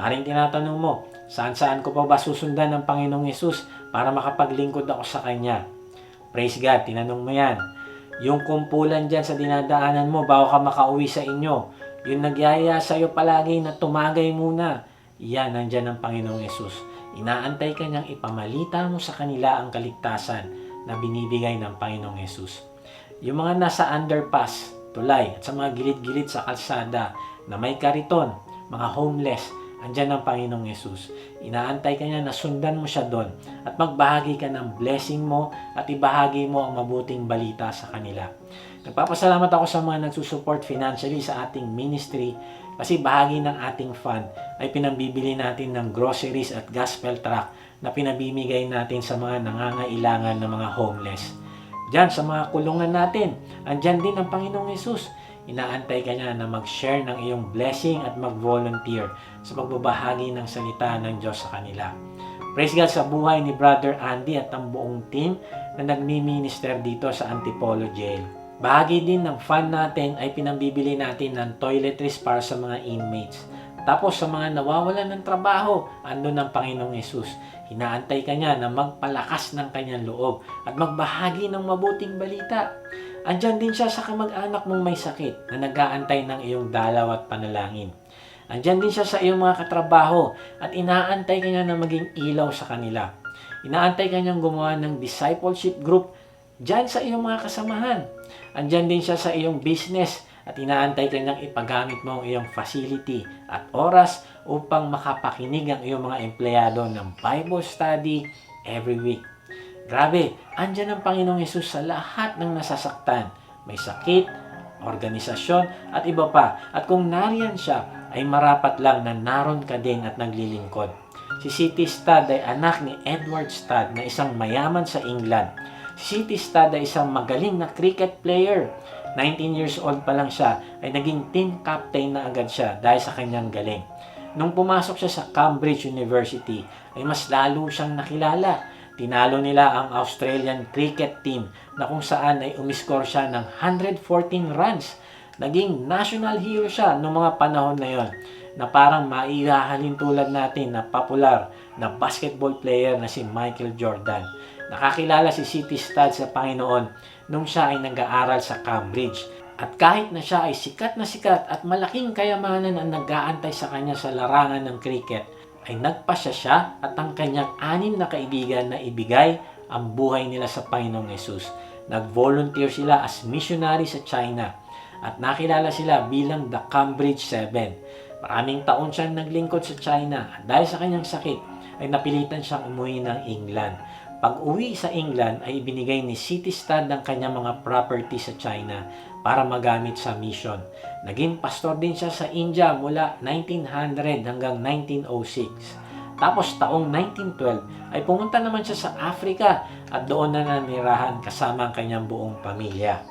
Maring tinatanong mo, saan-saan ko pa ba susundan ng Panginoong Yesus para makapaglingkod ako sa Kanya? Praise God, tinanong mo yan. Yung kumpulan dyan sa dinadaanan mo bago ka makauwi sa inyo, yung nagyaya sa'yo palagi na tumagay muna, yan, nandyan ang Panginoong Yesus. Inaantay ka niyang ipamalita mo sa kanila ang kaligtasan na binibigay ng Panginoong Yesus. Yung mga nasa underpass, tulay, at sa mga gilid-gilid sa kalsada na may kariton, mga homeless, andyan ang Panginoong Yesus. Inaantay ka niya na sundan mo siya doon at magbahagi ka ng blessing mo at ibahagi mo ang mabuting balita sa kanila. Nagpapasalamat ako sa mga nagsusupport financially sa ating ministry kasi bahagi ng ating fund ay pinambibili natin ng groceries at gospel tract na pinabimigay natin sa mga nangangailangan ng mga homeless. Diyan sa mga kulungan natin, andyan din ang Panginoong Yesus. Inaantay ka niya na mag-share ng iyong blessing at mag-volunteer sa pagbabahagi ng salita ng Diyos sa kanila. Praise God sa buhay ni Brother Andy at ang buong team na nagmi-minister dito sa Antipolo Jail. Bahagi din ng fund natin ay pinambibili natin ng toiletries para sa mga inmates. Tapos sa mga nawawalan ng trabaho, andun ang Panginoong Yesus. Hinaantay ka niya na magpalakas ng kanyang loob at magbahagi ng mabuting balita. Andyan din siya sa kamag-anak mong may sakit na nag-aantay ng iyong dalaw at panalangin. Andyan din siya sa iyong mga katrabaho at inaantay ka niya na maging ilaw sa kanila. Inaantay ka niyang gumawa ng discipleship group dyan sa iyong mga kasamahan. Andyan din siya sa iyong business at inaantay ka niyang ipagamit mo ang iyong facility at oras upang makapakinig ang iyong mga empleyado ng Bible study every week. Grabe, andyan ang Panginoong Yesus sa lahat ng nasasaktan. May sakit, organisasyon, at iba pa. At kung nariyan siya, ay marapat lang na naroon ka din at naglilingkod. Si C.T. Studd ay anak ni Edward Studd na isang mayaman sa England. Si C.T. Studd ay isang magaling na cricket player. 19 years old pa lang siya, ay naging team captain na agad siya dahil sa kanyang galing. Nung pumasok siya sa Cambridge University, ay mas lalo siyang nakilala. Tinalo nila ang Australian cricket team na kung saan ay umiskor siya ng 114 runs. Naging national hero siya noong mga panahon na yon na parang maihahalin tulad natin na popular na basketball player na si Michael Jordan. Nakakilala si C.T. Studd sa Panginoon nung siya ay nag-aaral sa Cambridge. At kahit na siya ay sikat na sikat at malaking kayamanan ang nag-aantay sa kanya sa larangan ng cricket, ay nagpasya siya at ang kanyang 6 na kaibigan na ibigay ang buhay nila sa Panginoong Yesus. Nag-volunteer sila as missionary sa China at nakilala sila bilang the Cambridge 7. Maraming taon siyang naglingkod sa China at dahil sa kanyang sakit ay napilitan siyang umuwi ng England. Pag-uwi sa England ay ibinigay ni C.T. Studd ang kanyang mga property sa China para magamit sa mission. Naging pastor din siya sa India mula 1900 hanggang 1906. Tapos taong 1912 ay pumunta naman siya sa Africa at doon na nanirahan kasama ang kanyang buong pamilya.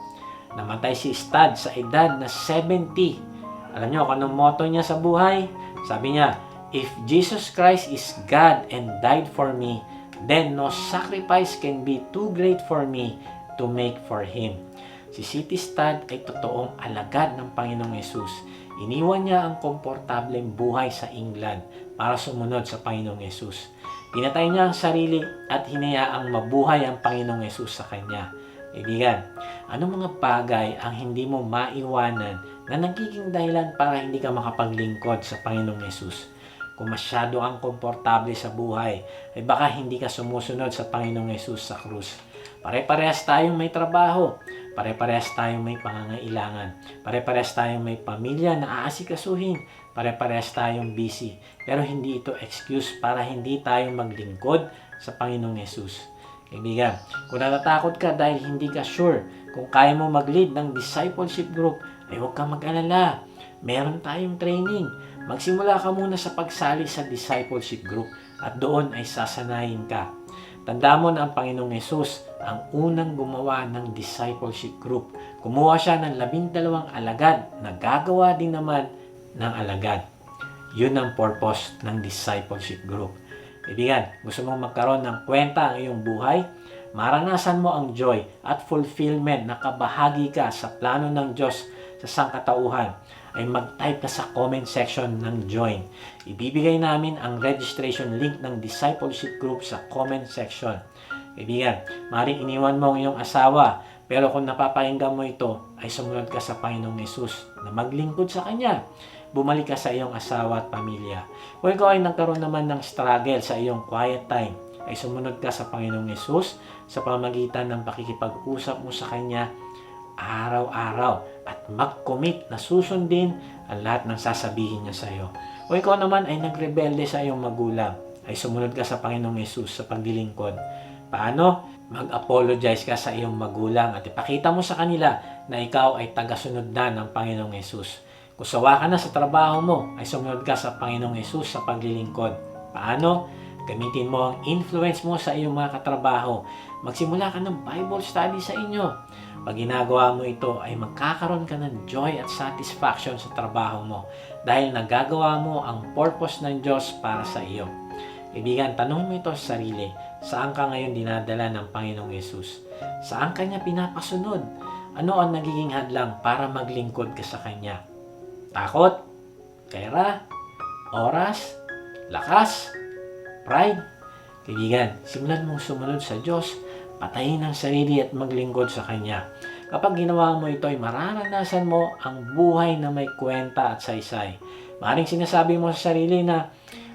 Namatay si Studd sa edad na 70. Alam niyo kung anong motto niya sa buhay? Sabi niya, "If Jesus Christ is God and died for me, then no sacrifice can be too great for me to make for Him." Si C.T. Studd ay totoong alagad ng Panginoong Yesus. Iniwan niya ang komportableng buhay sa England para sumunod sa Panginoong Yesus. Pinatay niya ang sarili at hinayaang mabuhay ang Panginoong Yesus sa kanya. Kaibigan, anong mga bagay ang hindi mo maiwanan na nagiging dahilan para hindi ka makapaglingkod sa Panginoong Yesus? Kung masyado kang komportable sa buhay, ay baka hindi ka sumusunod sa Panginoong Yesus sa krus. Pare-parehas tayong may trabaho. Pare-parehas tayong may pangangailangan. Pare-parehas tayong may pamilya na aasikasuhin. Pare-parehas tayong busy. Pero hindi ito excuse para hindi tayo maglingkod sa Panginoong Yesus. Kaibigan, kung natatakot ka dahil hindi ka sure kung kaya mo mag-lead ng discipleship group, ay huwag kang mag-alala. Meron tayong training. Magsimula ka muna sa pagsali sa discipleship group at doon ay sasanayin ka. Tandaan mo na ang Panginoong Yesus ang unang gumawa ng discipleship group. Kumuha siya ng 12 alagad na gagawa din naman ng alagad. Yun ang purpose ng discipleship group. Kaibigan, gusto mong magkaroon ng kwenta ang iyong buhay? Maranasan mo ang joy at fulfillment na kabahagi ka sa plano ng Diyos sa sangkatauhan. ay mag-type ka sa comment section ng join. Ibibigay namin ang registration link ng discipleship group sa comment section. Kaibigan, maaaring iniwan mo ang iyong asawa, pero kung napapakinggan mo ito, ay sumunod ka sa Panginoong Hesus na maglingkod sa Kanya. Bumalik ka sa iyong asawa at pamilya. Kung ikaw ay nagkaroon naman ng struggle sa iyong quiet time, ay sumunod ka sa Panginoong Hesus sa pamamagitan ng pakikipag-usap mo sa Kanya araw-araw at mag-commit na susundin ang lahat ng sasabihin niya sa iyo. O ikaw naman ay nagrebelde sa iyong magulang, ay sumunod ka sa Panginoong Hesus sa paglilingkod. Paano? Mag-apologize ka sa iyong magulang at ipakita mo sa kanila na ikaw ay tagasunod na ng Panginoong Hesus. Kung sawa ka na sa trabaho mo, ay sumunod ka sa Panginoong Hesus sa paglilingkod. Paano? Gamitin mo ang influence mo sa iyong mga katrabaho. Magsimula ka ng Bible study sa inyo. Pag ginagawa mo ito, ay magkakaroon ka ng joy at satisfaction sa trabaho mo dahil nagagawa mo ang purpose ng Diyos para sa iyo. Kaibigan, tanong mo ito sa sarili. Saan ka ngayon dinadala ng Panginoong Hesus? Saan ka niya pinapasunod? Ano ang nagiging hadlang para maglingkod ka sa Kanya? Takot? Pera? Oras? Lakas? Pride? Kaibigan, simulan mong sumunod sa Diyos, patayin ang sarili at maglingkod sa Kanya. Kapag ginawa mo ito, ay mararanasan mo ang buhay na may kwenta at saysay. Maaaring sinasabi mo sa sarili na,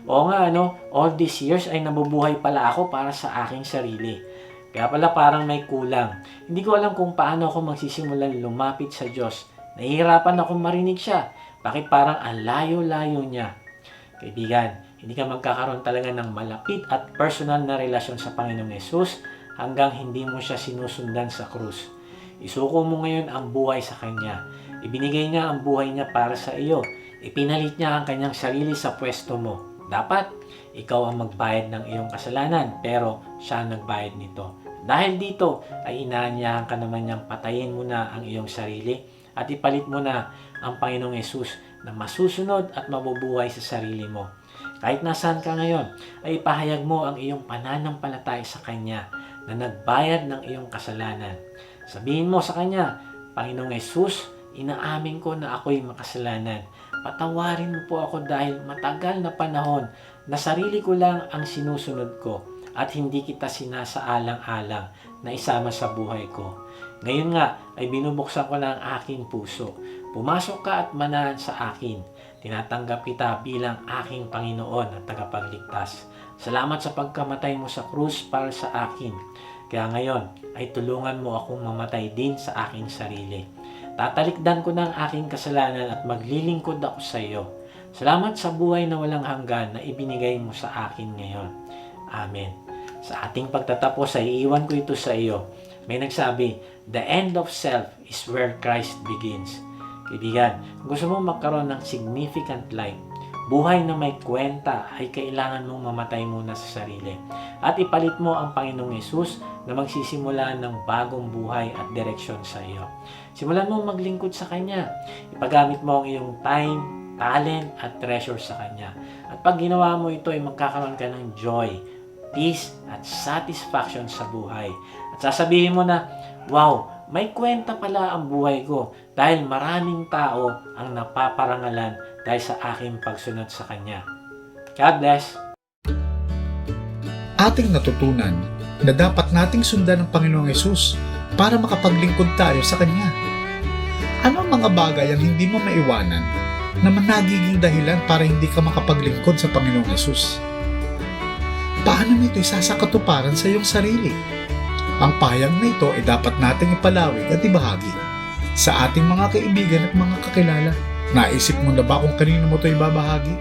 oo nga, all these years ay nabubuhay pala ako para sa aking sarili. Kaya pala parang may kulang. Hindi ko alam kung paano ako magsisimulan lumapit sa Diyos. Nahihirapan akong marinig siya. Bakit parang ang layo-layo niya? Kaibigan, hindi ka magkakaroon talaga ng malapit at personal na relasyon sa Panginoong Hesus hanggang hindi mo siya sinusundan sa krus. Isuko mo ngayon ang buhay sa Kanya. Ibinigay niya ang buhay niya para sa iyo. Ipinalit niya ang kanyang sarili sa pwesto mo. Dapat, ikaw ang magbayad ng iyong kasalanan, pero siya ang nagbayad nito. Dahil dito, ay inaanyahan ka naman niyang patayin mo na ang iyong sarili at ipalit mo na ang Panginoong Hesus na masusunod at mabubuhay sa sarili mo. Kahit nasaan ka ngayon, ay ipahayag mo ang iyong pananampalataya sa Kanya na nagbayad ng iyong kasalanan. Sabihin mo sa Kanya, Panginoong Hesus, inaamin ko na ako'y makasalanan. Patawarin mo po ako dahil matagal na panahon na sarili ko lang ang sinusunod ko at hindi kita sinasaalang-alang na isama sa buhay ko. Ngayon nga ay binubuksan ko na ang aking puso. Pumasok ka at manahan sa akin. Tinatanggap kita bilang aking Panginoon at tagapagligtas. Salamat sa pagkamatay mo sa krus para sa akin. Kaya ngayon ay tulungan mo akong mamatay din sa aking sarili. Tatalikdan ko na ang aking kasalanan at maglilingkod ako sa iyo. Salamat sa buhay na walang hanggan na ibinigay mo sa akin ngayon. Amen. Sa ating pagtatapos ay iiwan ko ito sa iyo. May nagsabi, the end of self is where Christ begins. Kaibigan, kung gusto mo magkaroon ng significant life, buhay na may kwenta, ay kailangan mong mamatay muna sa sarili. At ipalit mo ang Panginoong Hesus na magsisimula ng bagong buhay at direksyon sa iyo. Simulan mo maglingkod sa Kanya. Ipagamit mo ang iyong time, talent, at treasure sa Kanya. At pag ginawa mo ito, ay magkakaroon ka ng joy, peace, at satisfaction sa buhay. At sasabihin mo na, wow, may kwenta pala ang buhay ko dahil maraming tao ang napaparangalan dahil sa aking pagsunod sa Kanya. God bless! Ating natutunan na dapat nating sundan ang Panginoong Hesus para makapaglingkod tayo sa Kanya. Ano ang mga bagay ang hindi mo maiwanan na nagiging dahilan para hindi ka makapaglingkod sa Panginoong Hesus? Paano nito isasakatuparan sa iyong sarili? Ang pahayag na ito ay dapat nating ipalawig at ibahagi sa ating mga kaibigan at mga kakilala. Naisip mo na ba kung kanino mo ito ibabahagi?